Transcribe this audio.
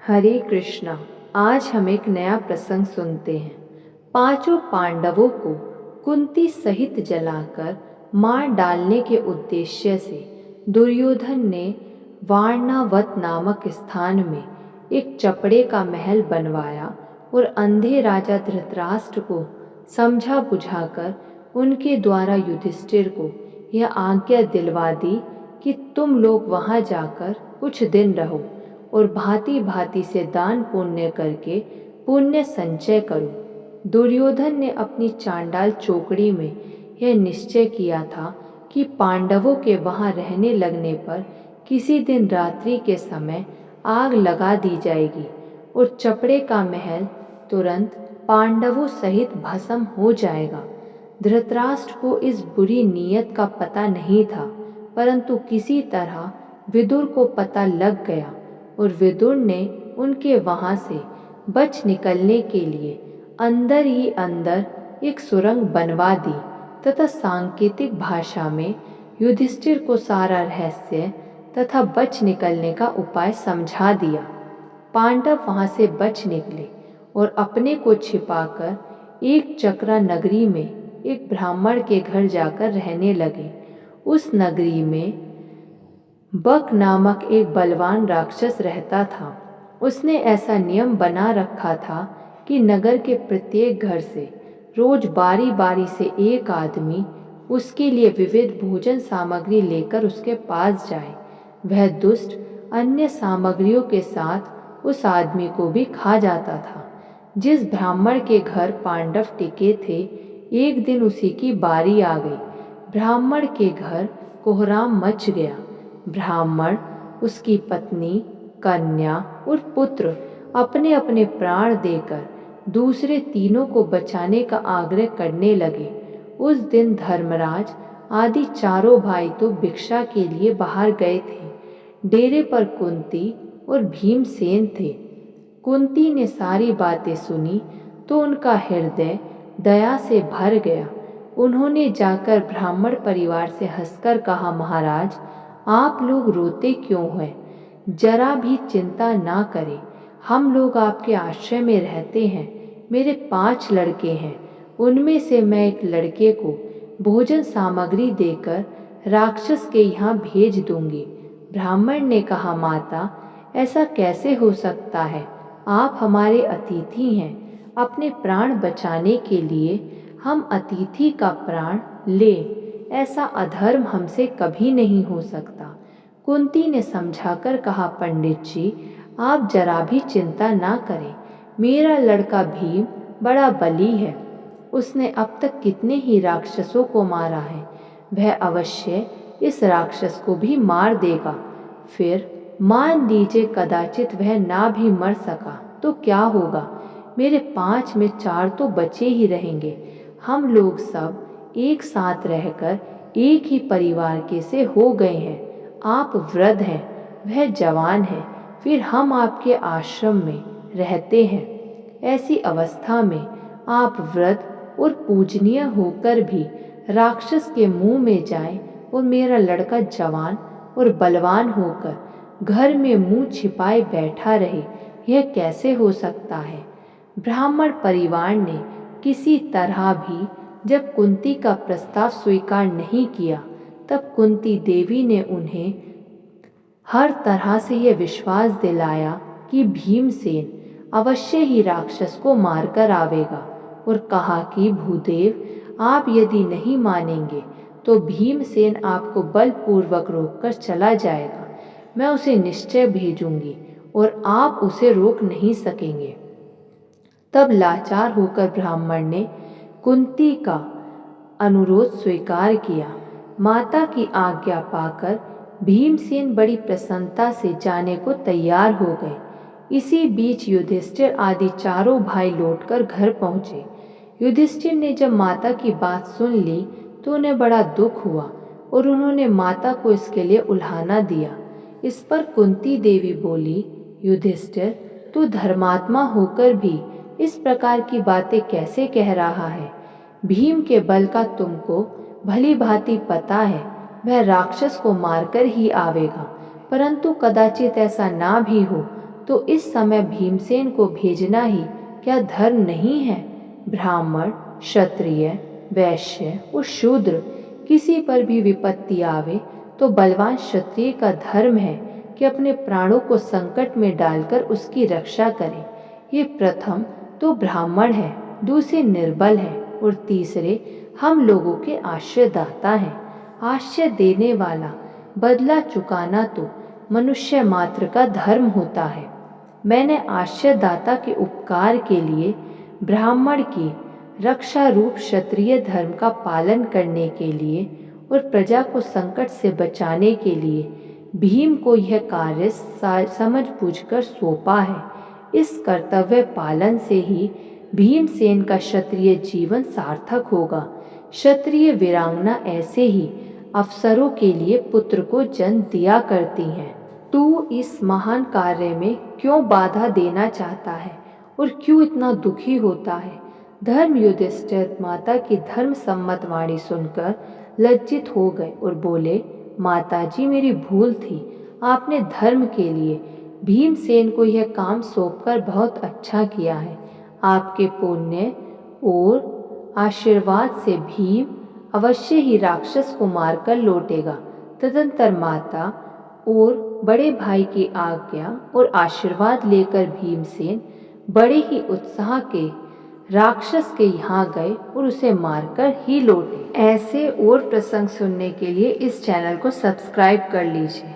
हरे कृष्णा। आज हम एक नया प्रसंग सुनते हैं। पांचों पांडवों को कुंती सहित जलाकर मार डालने के उद्देश्य से दुर्योधन ने वारणावत नामक स्थान में एक चपड़े का महल बनवाया और अंधे राजा धृतराष्ट्र को समझा बुझाकर उनके द्वारा युधिष्ठिर को यह आज्ञा दिलवा दी कि तुम लोग वहां जाकर कुछ दिन रहो और भांति भांति से दान पुण्य करके पुण्य संचय करो। दुर्योधन ने अपनी चांडाल चौकड़ी में यह निश्चय किया था कि पांडवों के वहां रहने लगने पर किसी दिन रात्रि के समय आग लगा दी जाएगी और चपड़े का महल तुरंत पांडवों सहित भस्म हो जाएगा। धृतराष्ट्र को इस बुरी नीयत का पता नहीं था, परंतु किसी तरह विदुर को पता लग गया और विदुर ने उनके वहां से बच निकलने के लिए अंदर ही अंदर एक सुरंग बनवा दी तथा सांकेतिक भाषा में युधिष्ठिर को सारा रहस्य तथा बच निकलने का उपाय समझा दिया। पांडव वहां से बच निकले और अपने को छिपाकर एक चक्रा नगरी में एक ब्राह्मण के घर जाकर रहने लगे। उस नगरी में बक नामक एक बलवान राक्षस रहता था। उसने ऐसा नियम बना रखा था कि नगर के प्रत्येक घर से रोज बारी बारी से एक आदमी उसके लिए विविध भोजन सामग्री लेकर उसके पास जाए। वह दुष्ट अन्य सामग्रियों के साथ उस आदमी को भी खा जाता था। जिस ब्राह्मण के घर पांडव टिके थे, एक दिन उसी की बारी आ गई। ब्राह्मण के घर कोहराम मच गया। ब्राह्मण, उसकी पत्नी, कन्या और पुत्र अपने अपने प्राण देकर दूसरे तीनों को बचाने का आग्रह करने लगे। उस दिन धर्मराज आदि चारों भाई तो भिक्षा के लिए बाहर गए थे। डेरे पर कुंती और भीमसेन थे। कुंती ने सारी बातें सुनी तो उनका हृदय दया से भर गया। उन्होंने जाकर ब्राह्मण परिवार से हंसकर कहा, महाराज, आप लोग रोते क्यों हैं? जरा भी चिंता ना करें, हम लोग आपके आश्रय में रहते हैं। मेरे 5 लड़के हैं, उनमें से मैं एक लड़के को भोजन सामग्री देकर राक्षस के यहाँ भेज दूंगी। ब्राह्मण ने कहा, माता, ऐसा कैसे हो सकता है? आप हमारे अतिथि हैं। अपने प्राण बचाने के लिए हम अतिथि का प्राण लें, ऐसा अधर्म हमसे कभी नहीं हो सकता। कुंती ने समझाकर कहा, पंडित जी, आप जरा भी चिंता ना करें। मेरा लड़का भीम बड़ा बली है। उसने अब तक कितने ही राक्षसों को मारा है। वह अवश्य इस राक्षस को भी मार देगा। फिर मान लीजिए कदाचित वह ना भी मर सका तो क्या होगा? मेरे 5 में 4 तो बचे ही रहेंगे। हम लोग सब एक साथ रहकर एक ही परिवार के से हो गए हैं। आप वृद्ध हैं, वह जवान है, फिर हम आपके आश्रम में रहते हैं। ऐसी अवस्था में आप वृद्ध और पूजनीय होकर भी राक्षस के मुंह में जाएं और मेरा लड़का जवान और बलवान होकर घर में मुंह छिपाए बैठा रहे, यह कैसे हो सकता है? ब्राह्मण परिवार ने किसी तरह भी जब कुंती का प्रस्ताव स्वीकार नहीं किया, तब कुंती देवी ने उन्हें हर तरह से यह विश्वास दिलाया कि भीमसेन अवश्य ही राक्षस को मारकर आवेगा और कहा कि भूदेव, आप यदि नहीं मानेंगे तो भीमसेन आपको बलपूर्वक रोककर चला जाएगा। मैं उसे निश्चय भेजूंगी और आप उसे रोक नहीं सकेंगे। तब लाचार होकर ब्राह्मण ने कुंती का अनुरोध स्वीकार किया। माता की आज्ञा पाकर भीमसेन बड़ी प्रसन्नता से जाने को तैयार हो गए। इसी बीच युधिष्ठिर आदि चारों भाई लौटकर घर पहुंचे। युधिष्ठिर ने जब माता की बात सुन ली तो उन्हें बड़ा दुख हुआ और उन्होंने माता को इसके लिए उल्हाना दिया। इस पर कुंती देवी बोली, युधिष्ठिर, तू धर्मात्मा होकर भी इस प्रकार की बातें कैसे कह रहा है? भीम के बल का तुमको भली भांति पता है। वह राक्षस को मारकर ही आवेगा, परंतु कदाचित ऐसा ना भी हो तो इस समय भीमसेन को भेजना ही क्या धर्म नहीं है? ब्राह्मण, क्षत्रिय, वैश्य और शूद्र किसी पर भी विपत्ति आवे तो बलवान क्षत्रिय का धर्म है कि अपने प्राणों को संकट में डालकर उसकी रक्षा करे। ये प्रथम तो ब्राह्मण है, दूसरे निर्बल है और तीसरे हम लोगों के आश्रयदाता हैं। आश्रय देने वाला बदला चुकाना तो मनुष्य मात्र का धर्म होता है। मैंने आश्रयदाता के उपकार के लिए ब्राह्मण की रक्षा रूप क्षत्रिय धर्म का पालन करने के लिए और प्रजा को संकट से बचाने के लिए भीम को यह कार्य समझ बूझकर सौंपा है। इस कर्तव्य पालन से ही भीमसेन का क्षत्रिय जीवन सार्थक होगा। क्षत्रिय वीरांगना ऐसे ही अफसरों के लिए पुत्र को जन्म दिया करती हैं। तू इस महान कार्य में क्यों बाधा देना चाहता है और क्यों इतना दुखी होता है? धर्म युधिष्ठिर माता की धर्म सम्मत वाणी सुनकर लज्जित हो गए और बोले, माताजी मेरी भूल थी। आपने धर्म के लिए भीमसेन को यह काम सौंपकर बहुत अच्छा किया है। आपके पुण्य और आशीर्वाद से भीम अवश्य ही राक्षस को मारकर लौटेगा। तदंतर माता और बड़े भाई की आज्ञा और आशीर्वाद लेकर भीमसेन बड़े ही उत्साह के राक्षस के यहाँ गए और उसे मारकर ही लौटे। ऐसे और प्रसंग सुनने के लिए इस चैनल को सब्सक्राइब कर लीजिए।